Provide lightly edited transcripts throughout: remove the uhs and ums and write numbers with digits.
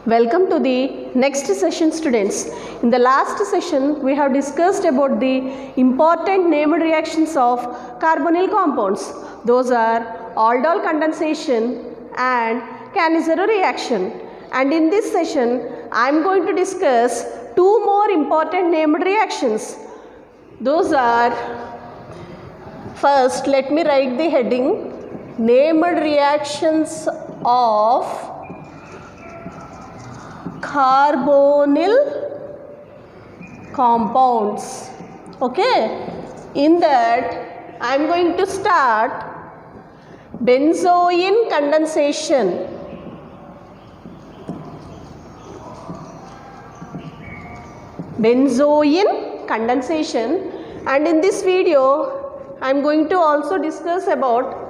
Welcome to the next session, students. In the last session, we have discussed about the important named reactions of carbonyl compounds. Those are aldol condensation and Cannizzaro reaction. And in this session, I am going to discuss two more important named reactions. Those are, first, let me write the heading, named reactions of carbonyl compounds. Okay, in that I am going to start benzoin condensation. Benzoin condensation, and in this video I am going to also discuss about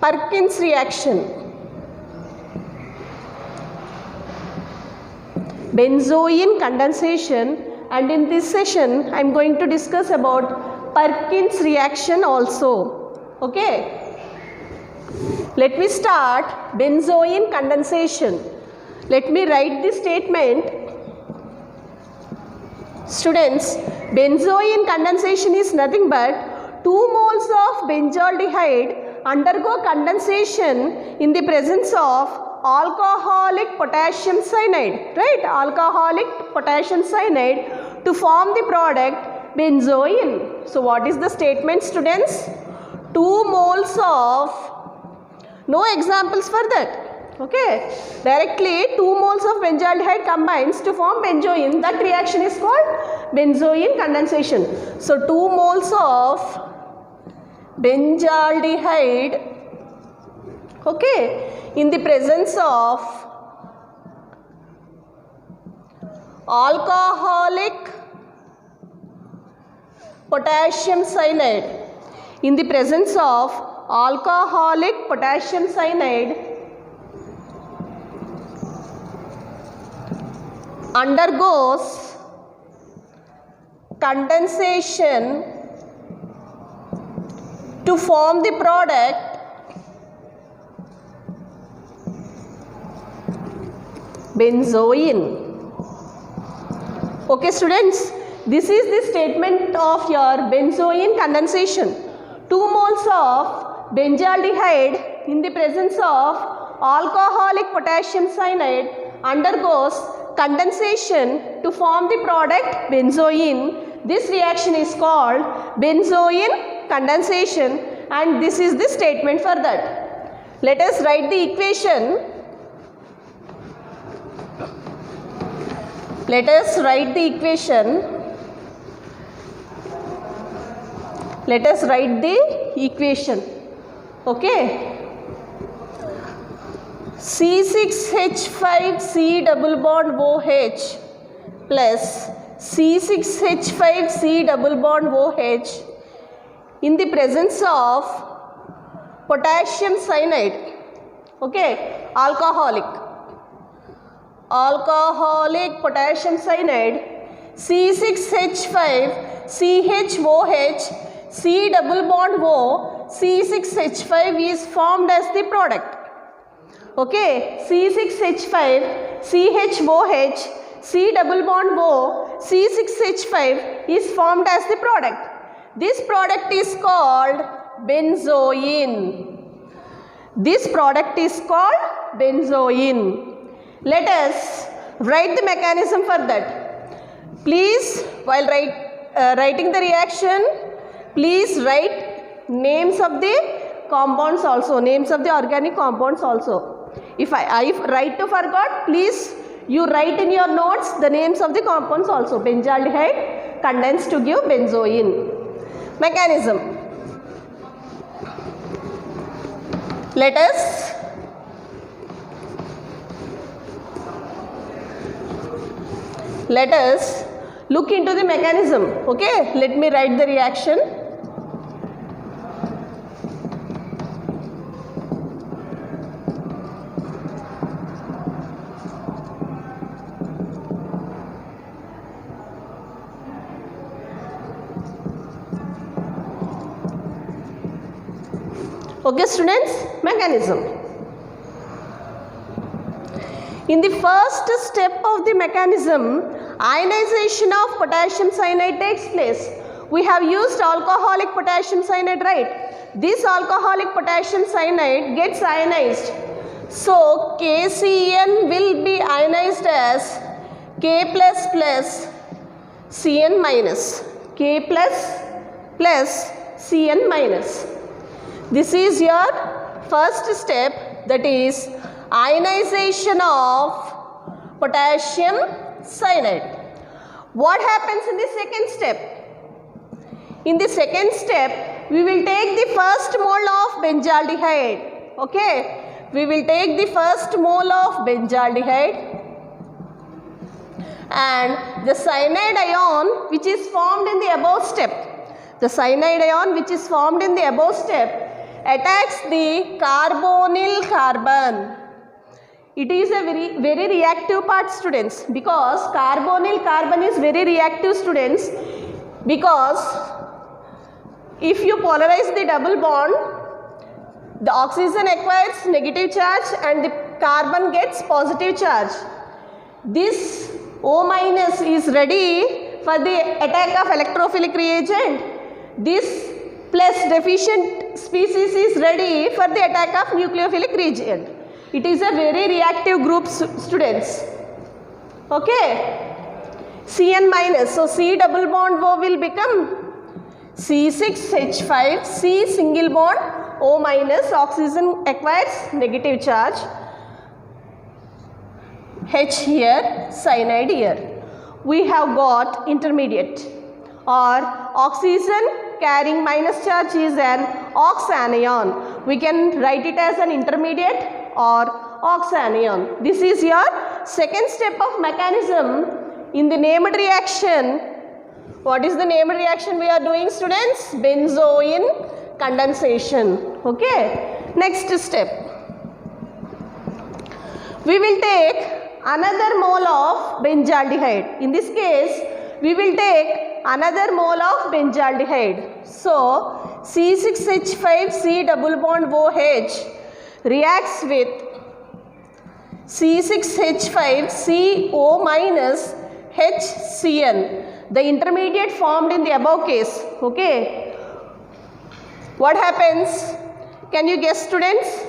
Perkins reaction. Benzoin condensation, and in this session I am going to discuss about Perkins reaction also. Okay, let me start benzoin condensation. Let me write the statement. Students, benzoin condensation is nothing but 2 moles of benzaldehyde undergo condensation in the presence of alcoholic potassium cyanide, right? Alcoholic potassium cyanide to form the product benzoin. So what is the statement, students? 2 moles of, no examples for that. Okay, directly 2 moles of benzaldehyde combines to form benzoin. That reaction is called benzoin condensation. So 2 moles of benzaldehyde, okay, in the presence of alcoholic potassium cyanide, in the presence of alcoholic potassium cyanide undergoes condensation to form the product benzoin. Okay, students, this is the statement of your benzoin condensation. 2 moles of benzaldehyde in the presence of alcoholic potassium cyanide undergoes condensation to form the product benzoin. This reaction is called benzoin condensation, and this is the statement for that. Let us write the equation. Let us write the equation. Let us write the equation. Okay. C6H5C double bond OH plus C6H5C double bond OH in the presence of potassium cyanide, okay, alcoholic potassium cyanide, C6H5 CHOH C double bond O, C6H5 is formed as the product. Okay, C6H5 CHOH C double bond O, C6H5 is formed as the product. This product is called benzoin. This product is called benzoin. Let us write the mechanism for that. Please, while writing the reaction, please write names of the compounds also, names of the organic compounds also. If I write to forgot, please you write in your notes the names of the compounds also. Benzaldehyde condensed to give benzoin. Mechanism. Let us look into the mechanism. Okay, let me write the reaction. Okay, students, mechanism. In the first step of the mechanism, ionization of potassium cyanide takes place. We have used alcoholic potassium cyanide, right? This alcoholic potassium cyanide gets ionized. So, KCN will be ionized as K plus plus Cn minus. K plus Cn minus. This is your first step, that is ionization of potassium cyanide. What happens in the second step? In the second step, we will take the first mole of benzaldehyde. Okay, we will take the first mole of benzaldehyde and the cyanide ion which is formed in the above step. The cyanide ion which is formed in the above step attacks the carbonyl carbon. It is a very reactive part, students, because carbonyl carbon is very reactive, students, because if you polarize the double bond, the oxygen acquires negative charge and the carbon gets positive charge. This O minus is ready for the attack of electrophilic reagent. This plus deficient species is ready for the attack of nucleophilic reagent. It is a very reactive group, students. Okay. Cn minus. So, C double bond O will become C6H5, C single bond O minus, oxygen acquires negative charge, H here, cyanide here. We have got intermediate, or oxygen carrying minus charge is an oxanion. We can write it as an intermediate or oxanion. This is your second step of mechanism. In the named reaction, what is the named reaction we are doing, students? Benzoin condensation. Okay. Next step. We will take another mole of benzaldehyde. In this case, we will take another mole of benzaldehyde. So, C6H5 C double bond OH reacts with C6H5 CO minus HCN, the intermediate formed in the above case. Okay. What happens? Can you guess, students?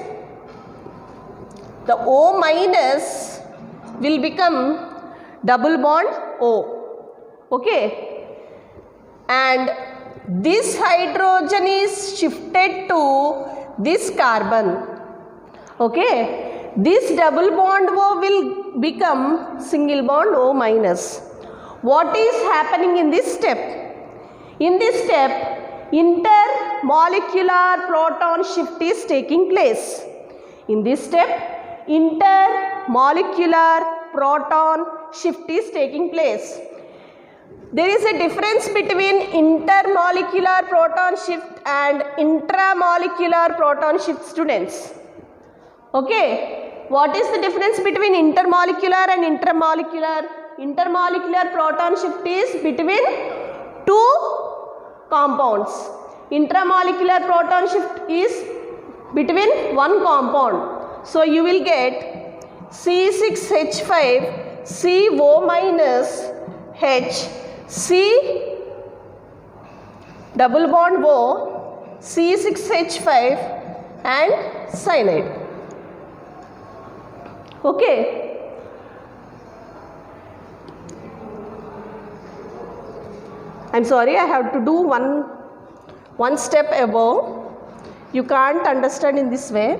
The O minus will become double bond O. Okay. And this hydrogen is shifted to this carbon. Okay. This double bond O will become single bond O minus. What is happening in this step? In this step, intermolecular proton shift is taking place. In this step, intermolecular proton shift is taking place. There is a difference between intermolecular proton shift and intramolecular proton shift, students. Okay. What is the difference between intermolecular and intramolecular? Intermolecular proton shift is between two compounds. Intramolecular proton shift is between one compound. So, you will get C6H5 CO minus H C double bond O C6H5 and cyanide. Okay. I am sorry, I have to do one step above. You can't understand in this way.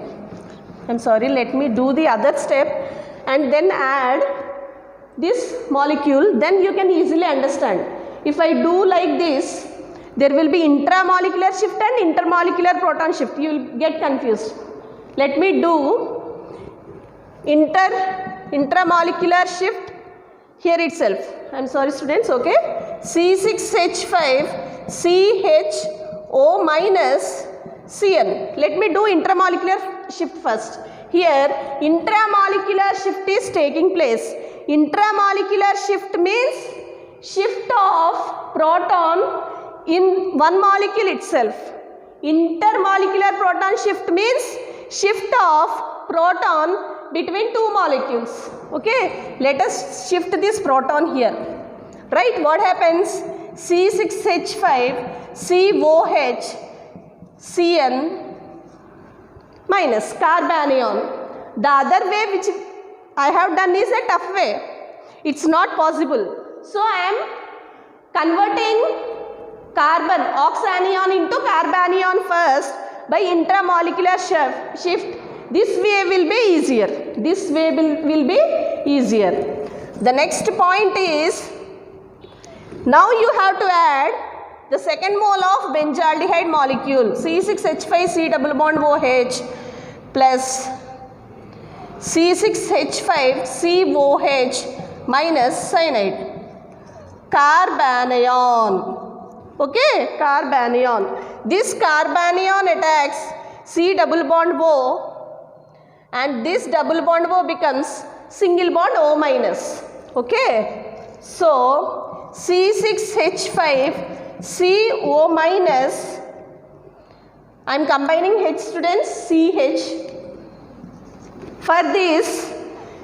I am sorry, let me do the other step and then add this molecule, then you can easily understand. If I do like this, there will be intramolecular shift and intermolecular proton shift. You will get confused. Let me do intramolecular shift here itself. I am sorry, students. Okay. C6H5 CHO minus Cn. Let me do intramolecular shift first. Here intramolecular shift is taking place. Intramolecular shift means shift of proton in one molecule itself. Intermolecular proton shift means shift of proton between two molecules. Okay, let us shift this proton here. Right, what happens? C6H5 COH Cn minus carbanion. The other way which I have done is a tough way. It's not possible. So I am converting carbon oxanion into carbanion first by intramolecular shift. This way will be easier. This way will be easier. The next point is, now you have to add the second mole of benzaldehyde molecule C6H5 C double bond OH plus C6H5 COH minus cyanide. Carbanion. Okay, carbanion. This carbanion attacks C double bond O and this double bond O becomes single bond O minus. Okay, so C6H5 CO minus, I am combining H students, CH. For this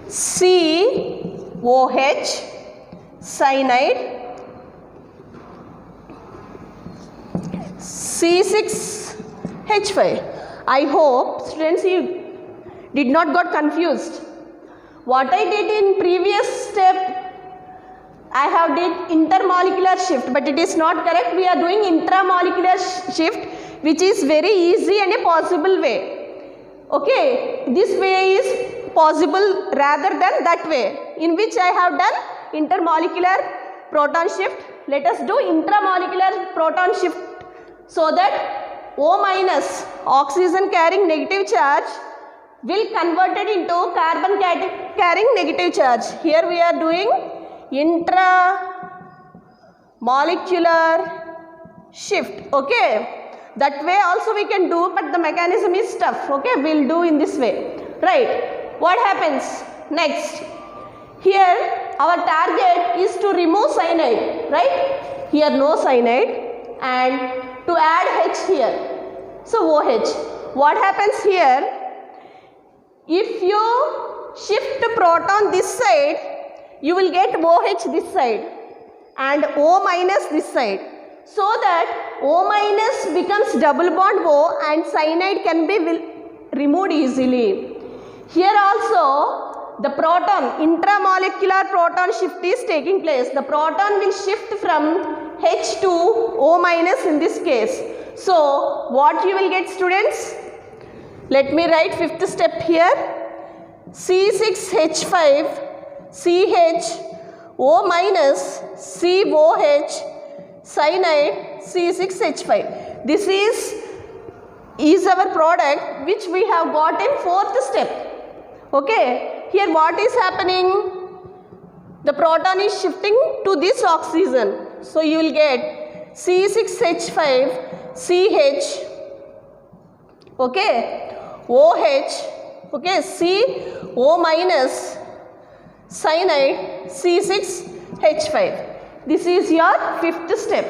COH cyanide C6H5. I hope students you did not got confused. What I did in previous step, I have did intermolecular shift, but it is not correct. We are doing intramolecular shift, which is very easy and a possible way. Okay, this way is possible rather than that way, in which I have done intermolecular proton shift. Let us do intramolecular proton shift, so that O minus oxygen carrying negative charge will converted into carbon carrying negative charge. Here we are doing intramolecular shift. Okay, that way also we can do, but the mechanism is tough. Okay, we will do in this way. Right, what happens next? Here our target is to remove cyanide, right? Here no cyanide, and to add H here, so OH. What happens here? If you shift proton this side, you will get OH this side and O minus this side, so that O minus becomes double bond O and cyanide can be removed easily. Here also the proton, intramolecular proton shift is taking place. The proton will shift from H to O minus in this case. So what you will get students? Let me write fifth step here. C6H5 CH O minus COH cyanide C6H5. This is our product which we have got in fourth step. Okay, here what is happening? The proton is shifting to this oxygen. So you will get C6H5 CH, okay, OH, okay, CO minus cyanide C6H5. This is your fifth step.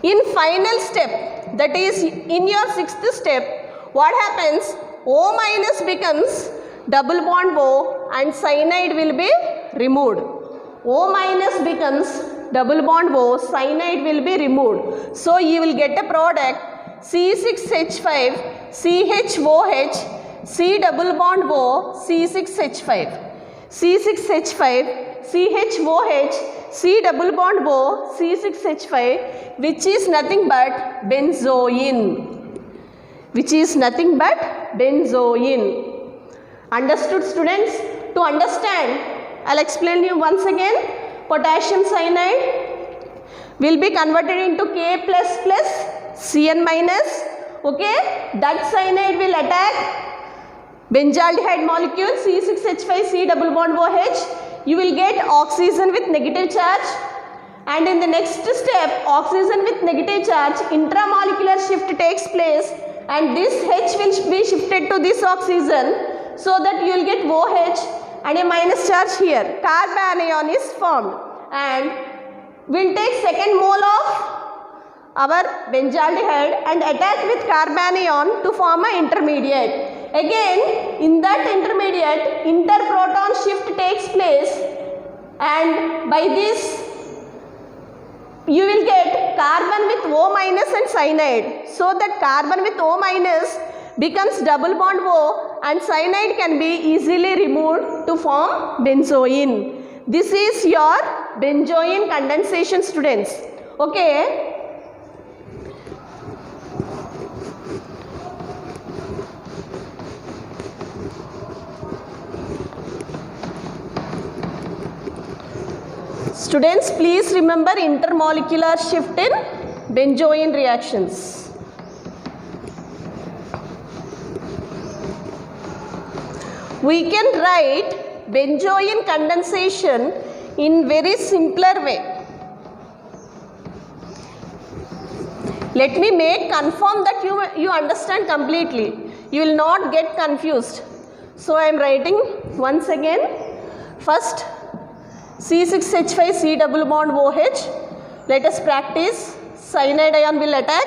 In final step, that is in your sixth step, what happens? O minus becomes double bond O and cyanide will be removed. O minus becomes double bond O, cyanide will be removed. So you will get a product C6H5 CHOH C double bond O C6H5. C6H5 CHOH C double bond O C6H5, which is nothing but benzoin. Which is nothing but benzoin. Understood students? To understand, I'll explain you once again. Potassium cyanide will be converted into K++ Cn minus. Okay, that cyanide will attack benzaldehyde molecule C6H5 C double bond OH. You will get oxygen with negative charge, and in the next step, oxygen with negative charge, intramolecular shift takes place, and this H will be shifted to this oxygen, so that you will get OH and a minus charge here. Carbanion is formed, and we'll take second mole of our benzaldehyde and attack with carbanion to form an intermediate. Again, in that intermediate, interproton shift takes place, and by this you will get carbon with O minus and cyanide. So that carbon with O minus becomes double bond O, and cyanide can be easily removed to form benzoin. This is your benzoin condensation, students. Okay. Students, please remember intermolecular shift in benzoin reactions. We can write benzoin condensation in very simpler way. Let me confirm that you understand completely. You will not get confused. So I am writing once again. First, C6H5 C double bond OH. Let us practice. Cyanide ion will attack.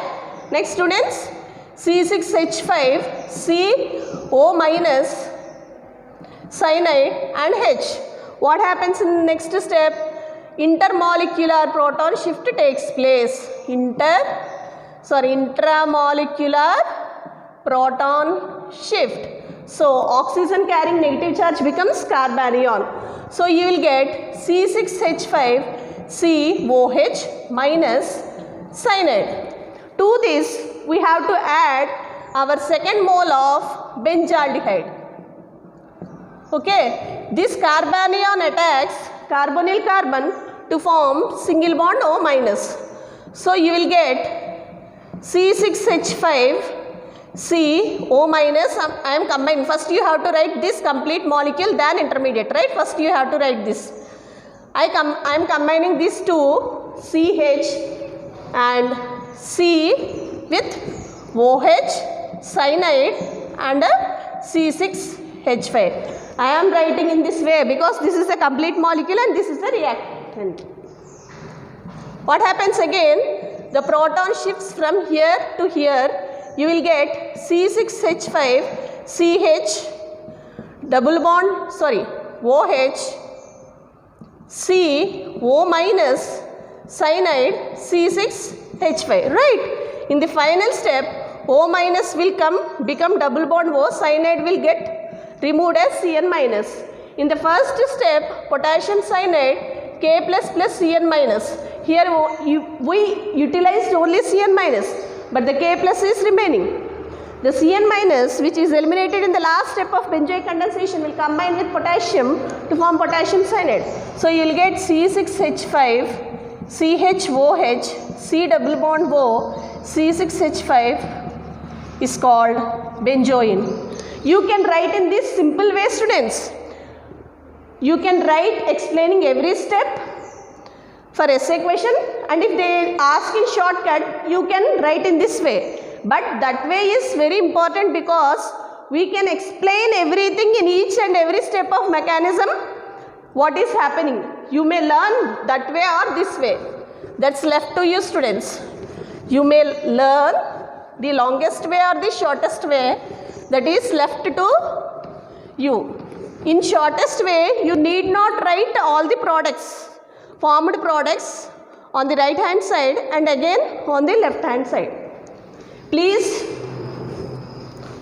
Next, students, C6H5 C O minus cyanide and H. What happens in the next step? Intermolecular proton shift takes place. Intramolecular proton shift. So oxygen carrying negative charge becomes carbanion. So you will get C6H5 COH minus cyanide. To this we have to add our second mole of benzaldehyde. Okay, this carbanion attacks carbonyl carbon to form single bond O minus. So you will get C6H5 C O minus. I am combining. First you have to write this complete molecule, then intermediate, right? First you have to write this. I am combining these two, CH and C with OH, cyanide and C6H5. I am writing in this way because this is a complete molecule and this is a reactant. What happens again? The proton shifts from here to here. You will get C6H5 CH double bond, OH C O minus cyanide C6H5, right? In the final step, O minus will become double bond O, cyanide will get removed as Cn minus. In the first step, potassium cyanide K plus plus Cn minus. Here we utilized only Cn minus, but the K plus is remaining. The Cn minus, which is eliminated in the last step of benzoic condensation, will combine with potassium to form potassium cyanide. So you will get C6H5 CHOH C double bond O C6H5 is called benzoin. You can write in this simple way, students. You can write explaining every step for essay question, and if they ask in shortcut, you can write in this way. But that way is very important because we can explain everything in each and every step of mechanism what is happening. You may learn that way or this way. That's left to you, students. You may learn the longest way or the shortest way. That is left to you. In shortest way, you need not write all the products, formed products on the right hand side and again on the left hand side. Please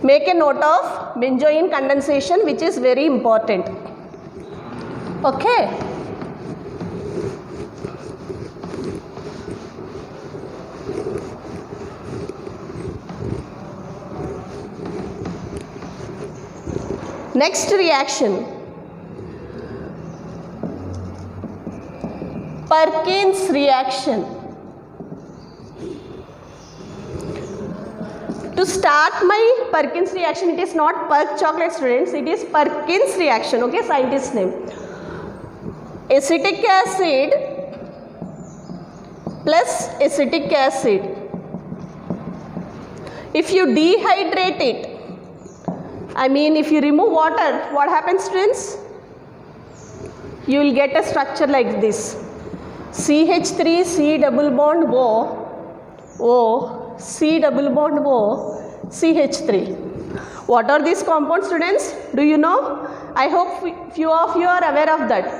make a note of benzoin condensation, which is very important. Okay. Next reaction, Perkins reaction. To start my Perkins reaction, it is not Perk chocolate, students, it is Perkins reaction, okay, scientist name. Acetic acid plus acetic acid. If you dehydrate it, if you remove water, what happens, students? You will get a structure like this. CH3 C double bond O, O, C double bond O, CH3. What are these compounds, students? Do you know? I hope few of you are aware of that.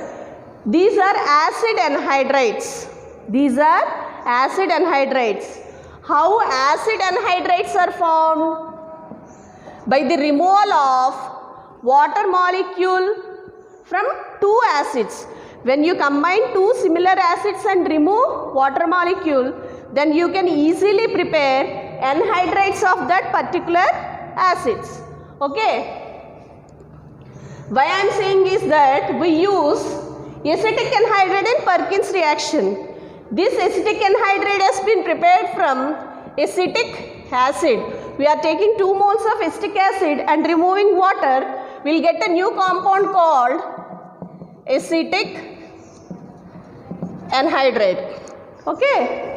These are acid anhydrides. These are acid anhydrides. How acid anhydrides are formed? By the removal of water molecule from two acids. When you combine two similar acids and remove water molecule, then you can easily prepare anhydrides of that particular acids. Okay. Why I am saying is that we use acetic anhydride in Perkins reaction. This acetic anhydride has been prepared from acetic acid. We are taking 2 moles of acetic acid and removing water. We will get a new compound called acetic anhydride. Okay.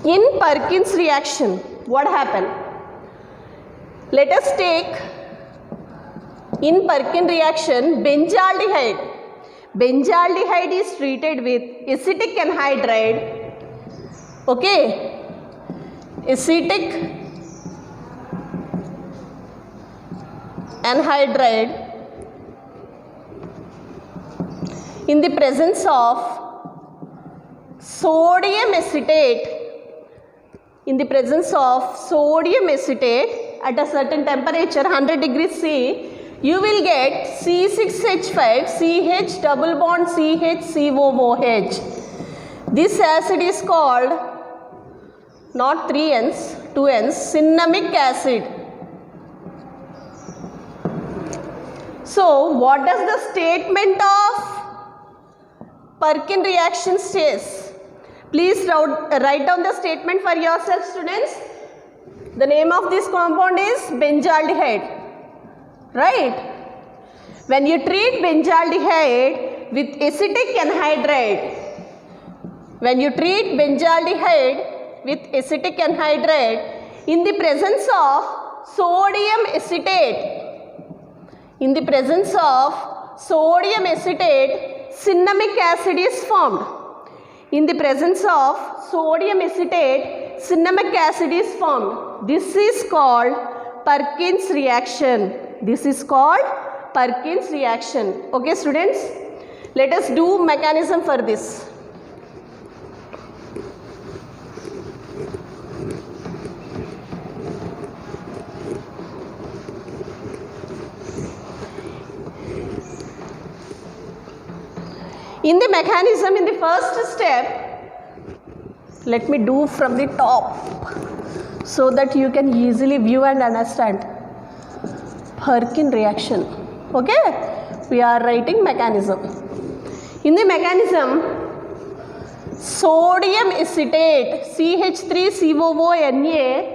In Perkins reaction, what happened? Let us take in Perkins reaction benzaldehyde. Benzaldehyde is treated with acetic anhydride. Okay. Acetic anhydride in the presence of sodium acetate. In the presence of sodium acetate at a certain temperature 100 degrees C, you will get C6H5 CH double bond CH COOH. This acid is called not 3 N's, 2 N's, cinnamic acid. So, what does the statement of Perkins reaction says? Please write down the statement for yourself, students. The name of this compound is benzaldehyde. Right? When you treat benzaldehyde with acetic anhydride, in the presence of sodium acetate, cinnamic acid is formed. In the presence of sodium acetate, cinnamic acid is formed. This is called Perkins reaction. This is called Perkins reaction. Okay, students? Let us do mechanism for this. In the mechanism, in the first step, let me do from the top so that you can easily view and understand. Perkins reaction. Okay? We are writing mechanism. In the mechanism, sodium acetate CH3COONA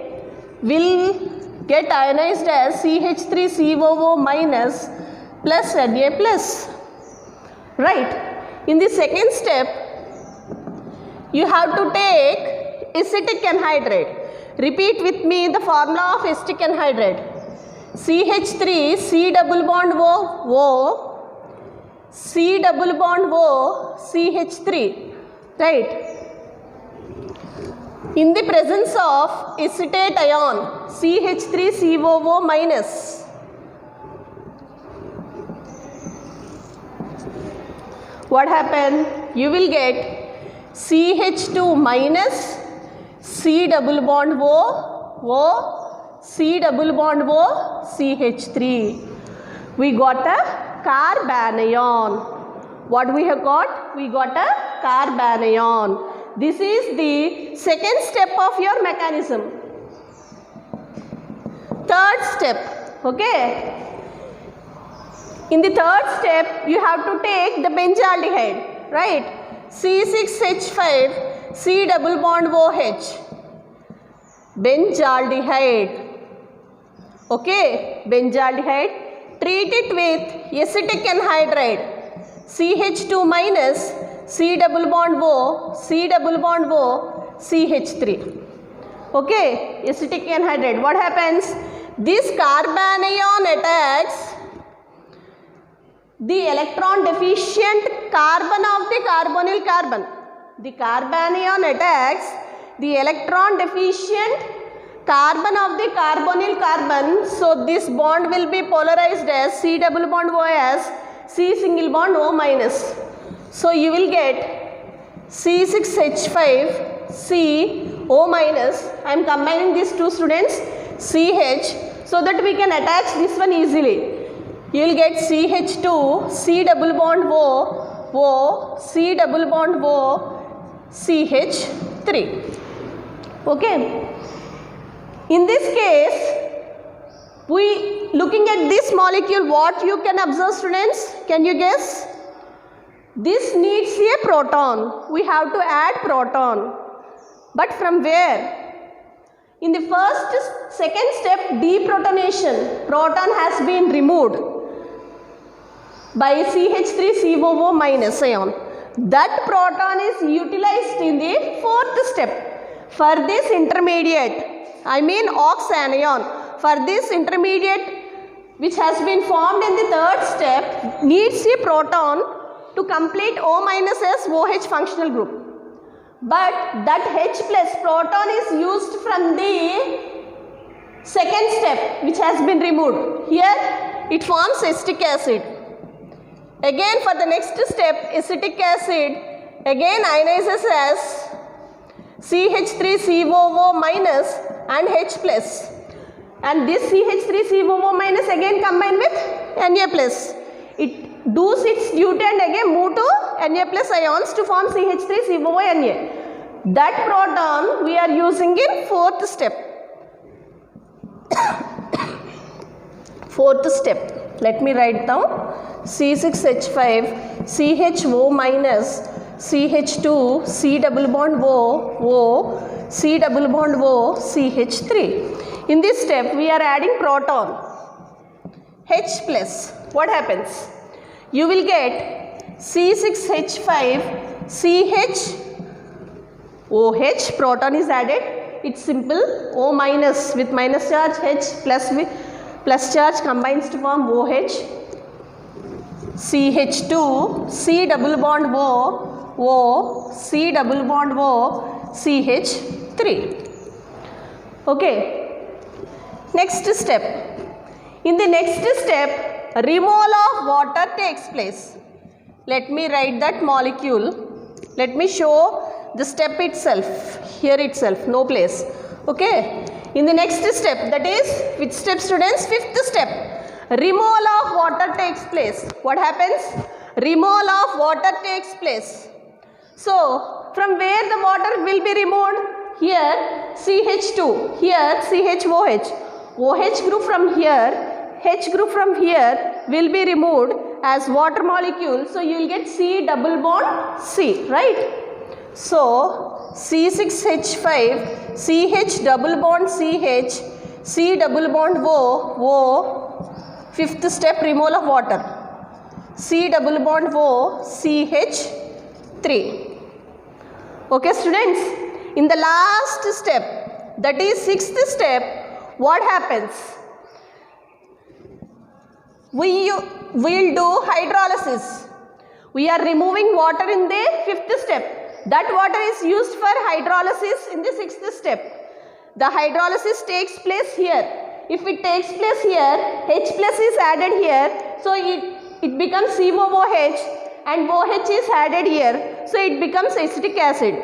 will get ionized as CH3COO minus plus Na plus. Right? In the second step, you have to take acetic anhydride. Repeat with me the formula of acetic anhydride. CH3 C double bond O C double bond O CH3. Right? In the presence of acetate ion CH3COO minus. What happened? You will get CH2 minus C double bond O C double bond O CH3. We got a carbanion. What we have got? We got a carbanion. This is the second step of your mechanism. Third step. Okay. In the third step, you have to take the benzaldehyde, right? C6H5 C double bond OH. Benzaldehyde. Okay, benzaldehyde. Treat it with acetic anhydride. CH2 minus C double bond O CH3. Okay, acetic anhydride. What happens? This carbanion attacks the electron deficient carbon of the carbonyl carbon. The carbanion attacks the electron deficient carbon of the carbonyl carbon. So this bond will be polarized as C double bond O as C single bond O minus. So you will get C6H5C O minus. I am combining these two students, CH, so that we can attach this one easily. You will get CH2 C double bond O C double bond O CH3. Okay. In this case, we looking at this molecule, what you can observe, students? Can you guess? This needs a proton. We have to add proton. But from where? In the second step, deprotonation, proton has been removed by CH3COO minus ion. That proton is utilized in the fourth step. For this intermediate, I mean ox anion, for this intermediate which has been formed in the third step needs a proton to complete O minus as OH functional group. But that H plus proton is used from the second step which has been removed. Here it forms acetic acid. Again for the next step, acetic acid again ionizes as CH3COO minus and H plus. And this CH3COO minus again combined with Na plus. It does its duty and again move to Na plus ions to form CH3COO Na. That proton we are using in fourth step. Fourth step. Let me write down C6H5 CHO minus CH2 C double bond O C double bond O CH3. In this step we are adding proton H plus. What happens? You will get C6H5 CHOH, proton is added. It's simple. O minus with minus charge, H plus with plus charge combines to form OH. CH2 C double bond O C double bond O CH3. Okay. Next step. In the next step, removal of water takes place. Let me write that molecule. Let me show the step itself. Here itself, no place. Okay. In the next step, that is which step, students? Fifth step. Removal of water takes place. What happens? Removal of water takes place. So, from where the water will be removed? Here CH2, here CHOH. OH group from here, H group from here will be removed as water molecule. So, you will get C double bond C, right? So, C6H5, CH double bond CH, C double bond O, fifth step removal of water, C double bond O, CH3. Okay, students, in the last step, that is sixth step, what happens? We will do hydrolysis. We are removing water in the fifth step. That water is used for hydrolysis in the sixth step. The hydrolysis takes place here. If it takes place here, H plus is added here. So it becomes COOH and OH is added here. So it becomes acetic acid.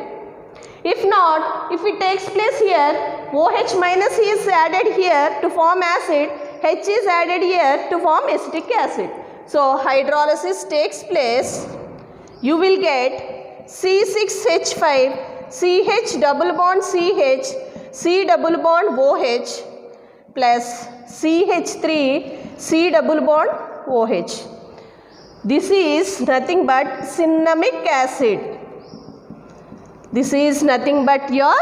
If not, if it takes place here, OH minus is added here to form acid. H is added here to form acetic acid. So hydrolysis takes place. You will get C6H5 CH double bond CH C double bond OH plus CH3 C double bond OH. This is nothing but cinnamic acid. This is nothing but your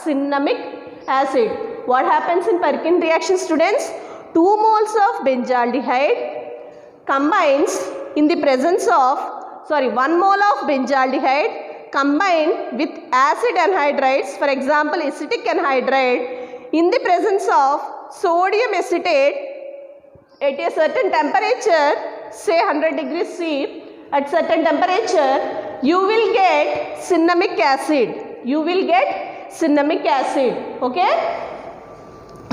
cinnamic acid. What happens in Perkin reaction, students? 2 moles of benzaldehyde combines in the presence of 1 mole of benzaldehyde combined with acid anhydrides, for example acetic anhydride, in the presence of sodium acetate at a certain temperature say 100 degrees C, at certain temperature, you will get cinnamic acid. You will get cinnamic acid. Okay?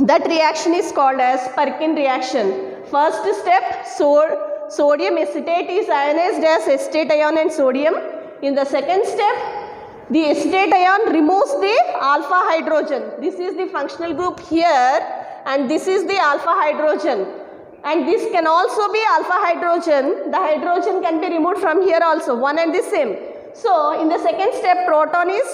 That reaction is called as Perkin reaction. First step, sodium acetate is ionized as acetate ion and sodium. In the second step, the acetate ion removes the alpha hydrogen. This is the functional group here, and this is the alpha hydrogen. And this can also be alpha hydrogen. The hydrogen can be removed from here also, one and the same. So, in the second step, proton is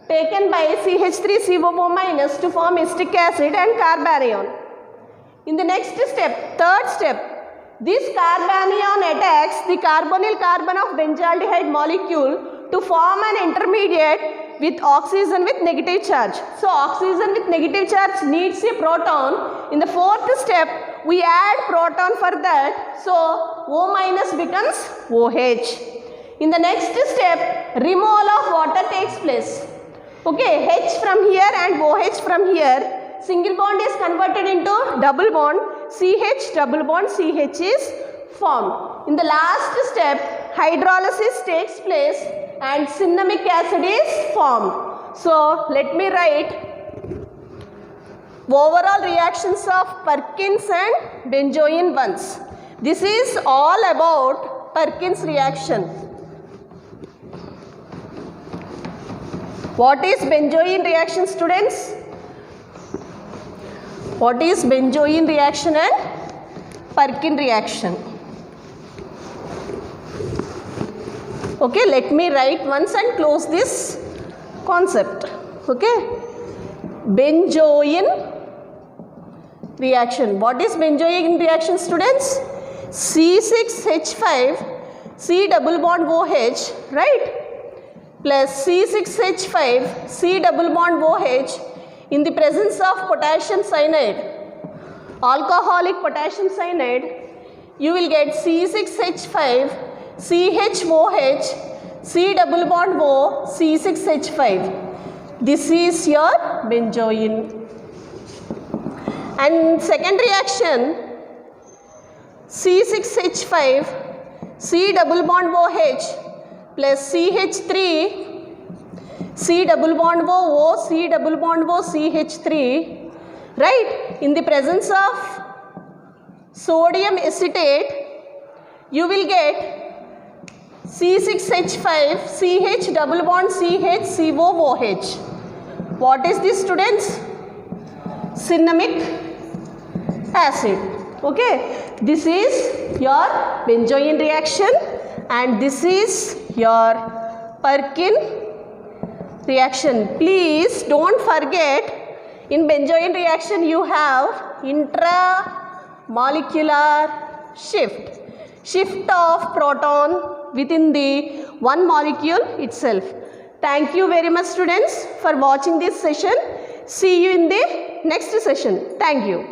taken by CH3COO minus to form acetic acid and carbanion. In the next step, third step, this carbanion attacks the carbonyl carbon of benzaldehyde molecule to form an intermediate with oxygen with negative charge. So, oxygen with negative charge needs a proton. In the fourth step, we add proton for that. So, O minus becomes OH. In the next step, removal of water takes place. Okay, H from here and OH from here. Single bond is converted into double bond. CH double bond CH is formed. In the last step, hydrolysis takes place and cinnamic acid is formed. So, let me write overall reactions of Perkins and benzoin ones. This is all about Perkins reaction. What is benzoin reaction, students? What is benzoin reaction and Perkin reaction? Okay, let me write once and close this concept. Okay, benzoin reaction. What is benzoin reaction, students? C6H5 C double bond OH, right? Plus C6H5 C double bond OH in the presence of potassium cyanide, alcoholic potassium cyanide, you will get C6H5 CHOH C double bond O C6H5. This is your benzoin. And second reaction, C6H5 C double bond OH plus CH3 C double bond O C double bond O CH3, right? In the presence of sodium acetate, you will get C6H5 CH double bond CH COOH. What is this, students? Cinnamic acid. Okay, this is your benzoin reaction and this is your Perkin reaction. Please don't forget, in benzoin reaction you have intramolecular shift of proton within the one molecule itself. Thank you very much, students, for watching this session. See you in the next session. Thank you.